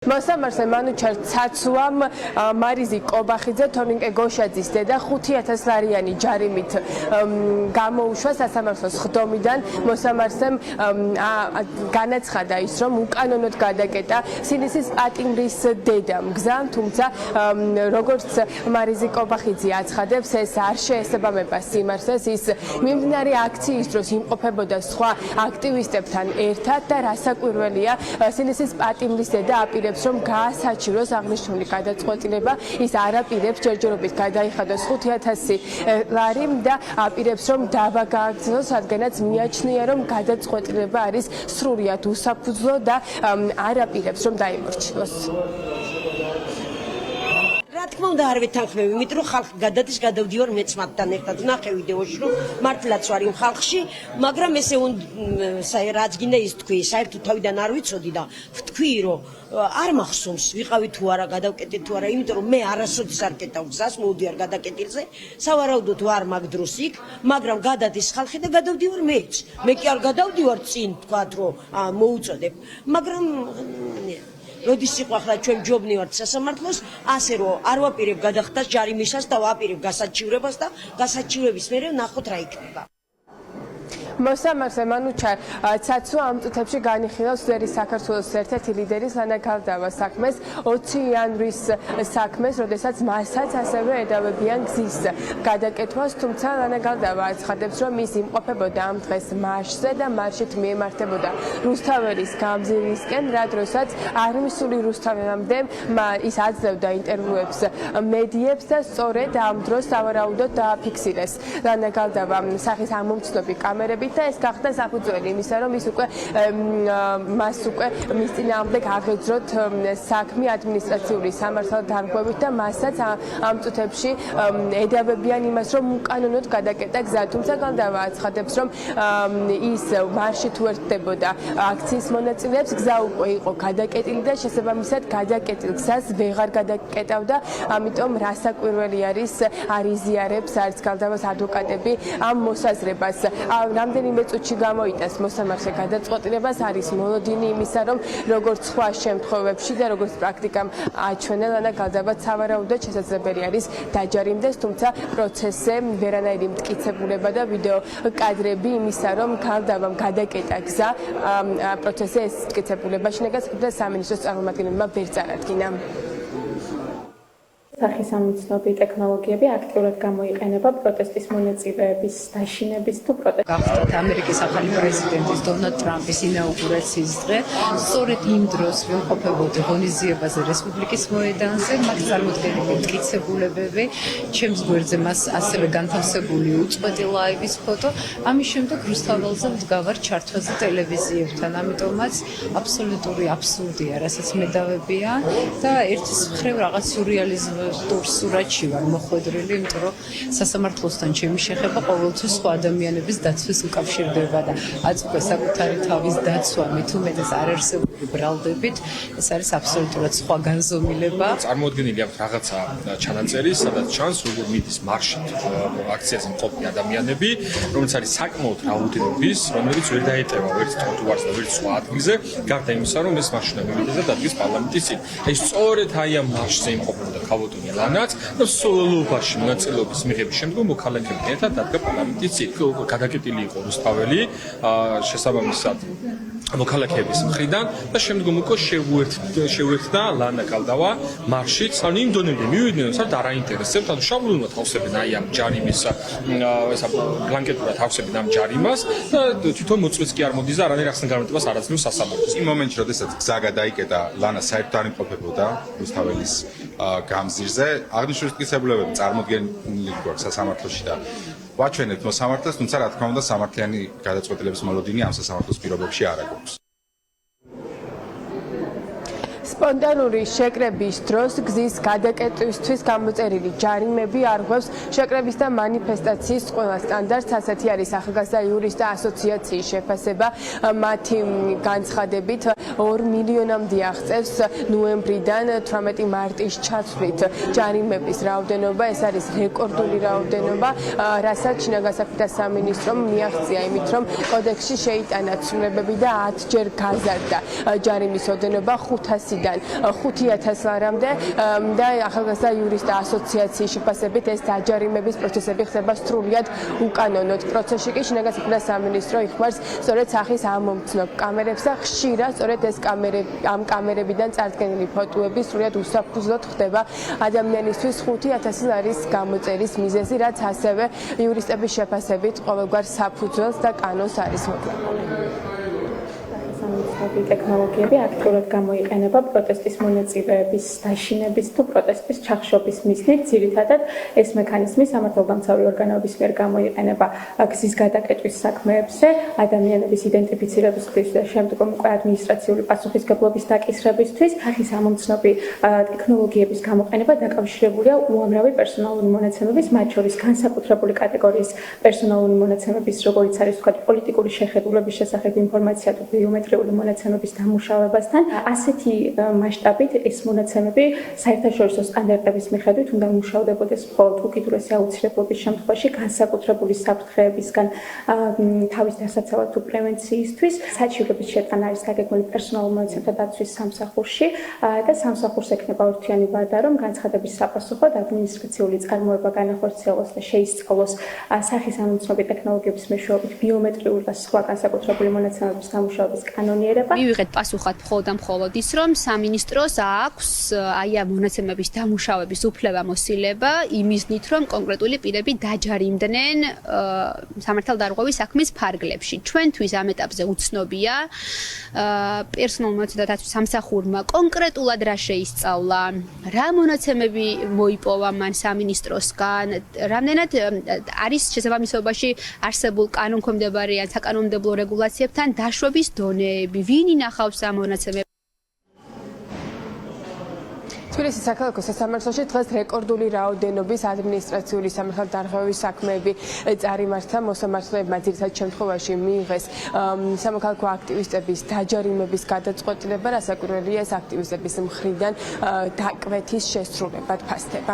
მოსამართლე მანუჩარ ცაცუამ მარიზი კობახიძე თორნიკე გოშაძის დედა 5000 ლარიანი ჯარიმით გამოუშვა სასამართლოს ხდომიდან. მოსამართლემ განაცხადა ის, რომ უკანონოდ გადაკეტა სინისის პატიმრის დედამ გზა, თუმცა როგორც მარიზი კობახიძე აცხადებს, ეს არ შეესაბამება სიმართლეს. ის მიმდინარე აქციის დროს იმყოფებოდა სხვა აქტივისტებთან ერთად და რასაკვირველია, სინისის პატიმრის დედა აპირებს რომ გაასაჩივროს აღნიშნული გადაწყვეტილება. ის არ აპირებს ჯერჯერობით გადაიხადოს 5000 ლარი და აპირებს რომ დავა გააგრძელოს, რადგანაც მიაჩნია რომ გადაწყვეტილება არის სრულიად უსაფუძვლო და არ აპირებს რომ დაიმორჩილოს. რა თქმა უნდა არ ვეთანხმები, იმიტომ რომ ხალხი გადადის, გადავდივარ მეც მათთან ერთად ნახე ვიდეოში, რომ მართლაც ვარ იმ ხალხში, მაგრამ ესე რაც გინდა ის თქვი, საერთოდ თავიდან არ ვიცოდი და ვთქვი, რომ არ მახსოვს ვიყავი თუ არა, გადავკეტე თუ არა, იმიტომ რომ მე არასოდეს არ კეტავ გზას, მოვდივარ გადაკეტილზე, სავარაუდოდ ვარ მაგ დროს იქ, მაგრამ გადადის ხალხი და გადავდივარ მეც. მე კი არ გადავდივარ წინ, თქვათ რომ მოუწოდებ, მაგრამ როდის სიყვახლა ჩვენ ჯობნი ვართ სასამართლოს, ასე რომ არ ვაპირებ გადახდას ჯარიმისას და ვაპირებ გასაჩივრებას და გასაჩივრების მერე ვნახოთ რა იქნება. მოსამართლე მანუჩარ ცაცუა ამ წუთებში განიხილავს ძველი საქართველოს ერთ-ერთი ლიდერის ლანა ქალდავას საქმეს, 20 იანვრის საქმეს, როდესაც მასაც ასევე ედავებიან გზის გადაკეთვას, თუმცა ლანა ქალდავა აცხადებს, რომ ის იმყოფებოდა ამ დღეს მარშზე და მარშით მიემართებოდა რუსთაველის გამზირისკენ, რა დროსაც არ მისული რუსთაველამდე ის აძლევდა ინტერვიუებს მედიებს და სწორედ ამ დროს სავარაუდოდ დააფიქსირეს ლანა ქალდავა სახის ამომცნობი კამერები და ეს გახდა საფუძველი იმისა, რომ ის მას უკვე მის წინააღმდეგ აღეძროთ საქმე ადმინისტრაციული სამართალ დარღვევით და მასაც ამ წუთებში ედავებიან იმას, რომ უკანონოდ გადაკეტა გზა. თუმცა ქალდავა აცხადებს, რომ ის მარშით უერთდებოდა აქციის მონაწილეებს, გზა უკვე იყო გადაკეტილი და შესაბამისად გადაკეტილ გზას ვეღარ გადაკეტავდა, ამიტომ რასაკვირველი არის, არ იზიარებს არც ქალდავას ადვოკატები ამ მოსაზრებას. რამდენიმე წუთში გამოიტანს მოსამართლე გადაწყვეტილებას, არის მოლოდინი იმისა, რომ როგორც სხვა შემთხვევებში და როგორც პრაქტიკამ აჩვენა, ლანა ქალდავა სავარაუდოდ შესაძლებელი არის დაჯარიმდეს, თუმცა პროცესზე ვერანაირი მტკიცებულება და ვიდეო კადრები იმისა, რომ ქალდავამ გადაკეტა გზა, პროცესზე ეს მტკიცებულება შინაგან საქმეთა სამინისტროს წარმომადგენლებმა ვერ წარადგინა. სახის ამოცნობი ტექნოლოგიები აქტიურად გამოიყენება პროტესტის მონაწილეების დაშინების თუ პროტესტ. გახდათ ამერიკის ახალი პრეზიდენტის დონალდ ტრამპის ინაუგურაციის დღე, სწორედ იმ დროს ვიმყოფებოდი ღონისძიებაზე რესპუბლიკის მოედანზე, მაგ წარმოდგენილი მტკიცებულებები, ჩემს გვერდზე მას ასევე განთავსებული უწყვეტი ლაივის ფოტო, ამის შემდეგ რუსთაველზე ვდგავარ ჩართვაზე ტელევიზიებთან, ამიტომაც აბსოლუტური აბსურდია, რასაც მედავებიან და ერთის მხრივ რაღაც სურეალიზმი სურათში ვარ მოხვედრილი, იმიტომ რომ სასამართლოსთან ჩემი შეხება ყოველთვის სხვა ადამიანების დაცვის უკავშირდება და აც უკვე საკუთარი თავის დაცვა მით უმეტეს არარსებული ბრალდებით, ეს არის აბსოლუტურად სხვა განზომილება. წარმოუდგენელი აქვს რაღაცა ჩანაწერი, სადაც ჩანს როგორ მიდის მარშით აქციაზე მყოფი ადამიანები, რომელიც არის საკმაოდ რაოდენობის, რომელიც ვერ დაეტევა ვერც ტროტუარს და ვერც სხვა ადგილზე, გარდა იმისა, რომ ეს მაშინა მივიდეს და დადგეს პარლამენტის წინ. ეს სწორედ აი ამ მარშზე იმყოფებოდა ქალბატონი ლანაც და სოლოლობაში მონაწილეობის მიღების შემდგომ მოქალაქეებთან ერთად დადგა პარლამენტის წინ. გადაკეტილი იყო რუსთაველი შესაბამისად მოქალაქეების მხრიდან და შემდგომ უკვე შეუერთდა ლანა ქალდავა მარშით. ანუ იმ დონემდე მივიდნენ, სადაც არ აინტერესებთ, ანუ შაბლონურად თავსებენ აი ამ ჯარიმის ესა ბლანკეტურად თავსებენ ამ ჯარიმას და თვითონ მოწვეც კი არ მოდის და არანაირ ახსნა განმარტებას არ აძლევს სასამართლოს. იმ მომენტში, როდესაც გზა გადაიკეტა, ლანა საერთოდ არ იმყოფებოდა რუსთაველის გამზირზე, აღნიშნული მტკიცებულებები წარმოდგენილი გვაქვს სასამართლოში და ვაჩვენებთ მოსამართლეს, თუმცა რა თქმა უნდა სამართლიანი გადაწყვეტილების მოლოდინი ამ სასამართლოს პირობებში არ აქვს. სპონტანური შეკრების დროს გზის გადაკეტვისთვის გამოწერილი ჯარიმები არღვევს შეკრების და მანიფესტაციის ყველა სტანდარტს. ასეთი არის ახალგაზრდა იურისტთა ასოციაციის შეფასება. მათი განცხადებით 2 მილიონამდე აღწევს ნოემბრიდან 18 მარტის ჩათვლით ჯარიმების რაოდენობა. ეს არის რეკორდული რაოდენობა, რასაც შინაგან საქმეთა სამინისტრომ მიაღწია იმით, რომ კოდექსში შეიტანა ცვლილებები და 10 ჯერ გაზარდა ჯარიმის ოდენობა 500 ლარიდან 5000 ლარამდე და ახალგაზრდა იურისტთა ასოციაციის შეფასებით ეს დაჯარიმების პროცესები ხდება სრულიად უკანონოდ. პროცესში კი შინაგან საქმეთა სამინისტრო იხმარს სწორედ სახის ამომცნო კამერებს და ხშირად სწორედ ეს ამ კამერებიდან წარდგენილი ფოტოები სრულიად უსაფუძვლოდ ხდება ადამიანისთვის 5000 ლარის გამოწერის მიზეზი, რაც ასევე იურისტების შეფასებით ყოველგვარ საფუძველს და კანონს არის მოკლებული. სამეცნიერო ტექნოლოგიები აქტიურად გამოიყენება პროტესტის მონაწილეების დაშინების თუ პროტესტის ჩახშობის მიზნით. ძირითადად ეს მექანიზმი სამართალდამცავი ორგანოების მიერ გამოიყენება გზის გადაკეტვის საქმეებზე, ადამიანების იდენტიფიცირებისთვის და შემდგომ უკვე ადმინისტრაციული პასუხისმგებლობის დაკისრებისთვის. სახის ამომცნობი ტექნოლოგიების გამოყენება დაკავშირებულია უამრავი პერსონალური მონაცემების, მათ შორის განსაკუთრებული კატეგორიის პერსონალური მონაცემების, როგორიც არის ვთქვათ, პოლიტიკური შეხედულების შესახებ ინფორმაცია თუ ბიომეტრიული მონაცემების დამუშავებასთან. ასეთი მასშტაბით ეს მონაცემები საერთაშორისო სტანდარტების მიხედვით უნდა მუშავდებოდეს მხოლოდ უკიდურესი აუცილებლობის შემთხვევაში განსაკუთრებული საფრთხეებისგან თავის დასაცავად თუ პრევენციისთვის. საჩივრების შეტანა არის დაგეგმილი პერსონალურ მონაცემთა დაცვის სამსახურში და სამსახურს ექნება ორთვიანი ვადა, რომ განცხადების საპასუხოდ ადმინისტრაციული წარმოება განახორციელოს და შეისწავლოს სახის ამომცნობი ტექნოლოგიების მეშვეობით ბიომეტრიული და სხვა განსაკუთრებული მონაცემების დამუშავების კანონიერება. მივიღეთ პასუხად მხოლოდ და მხოლოდ ის, რომ სამინისტროს აქვს აი ამ მონაცემების დამუშავების უფლება მოსილება იმიზნით, რომ კონკრეტული პირები დაჯარიმდნენ სამართალდარღვევის საქმის ფარგლებში. ჩვენთვის ამ ეტაპზე უცნობია პერსონალურ მონაცემთა დაცვის სამსახურმა კონკრეტულად რა შეისწავლა, რა მონაცემები მოიპოვა მან სამინისტროსგან, რამდენად არის შესაბამისობაში არსებულ კანონქვემდებარე ან საკანონმდებლო რეგულაციებთან დაშვების დონეები, ვინ ინახავს ამ მონაცემებს. თბილისის საქალაქო სასამართლოში დღეს რეკორდული რაოდენობის ადმინისტრაციული სამართალდარღვევის საქმეები წარიმართა. მოსამართლეებმა ძირითად შემთხვევაში მიიღეს სამოქალაქო აქტივისტების დაჯარიმების გადაწყვეტილება, რასაც აკურველია ეს აქტივისტების მხრიდან დაკვეთის შესრულებად ფასდება.